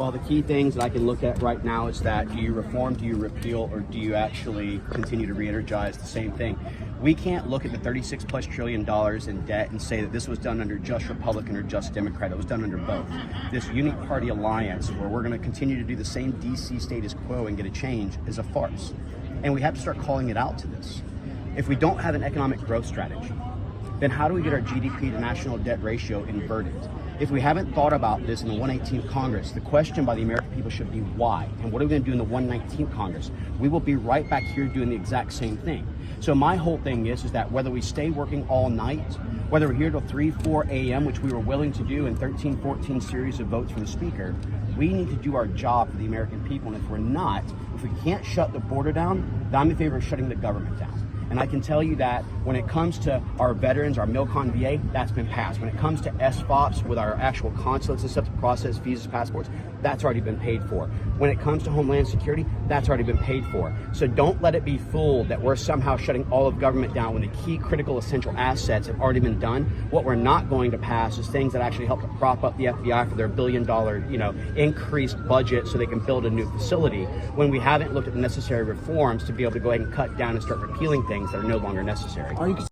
Well, the key things that I can look at right now is that, do you reform, do you repeal, or do you actually continue to re-energize the same thing? We can't look at the $36+ trillion in debt and say that this was done under just Republican or just Democrat. It was done under both. This unique party alliance where we're going to continue to do the same DC status quo and get a change is a farce. And we have to start calling it out to this. If we don't have an economic growth strategy, then how do we get our GDP to national debt ratio inverted? If we haven't thought about this in the 118th Congress, the question by the American people should be why? And what are we going to do in the 119th Congress? We will be right back here doing the exact same thing. So my whole thing is that whether we stay working all night, whether we're here till 3, 4 a.m., which we were willing to do in 13, 14 series of votes from the Speaker, we need to do our job for the American people. And if we're not, if we can't shut the border down, then I'm in favor of shutting the government down. And I can tell you that when it comes to our veterans, our Milcon VA, that's been passed. When it comes to SFOPs with our actual consulates and stuff to process visas, passports, that's already been paid for. When it comes to Homeland Security, that's already been paid for. So don't let it be fooled that we're somehow shutting all of government down when the key critical essential assets have already been done. What we're not going to pass is things that actually help to prop up the FBI for their $1 billion, increased budget so they can build a new facility, when we haven't looked at the necessary reforms to be able to go ahead and cut down and start repealing things that are no longer necessary. Are you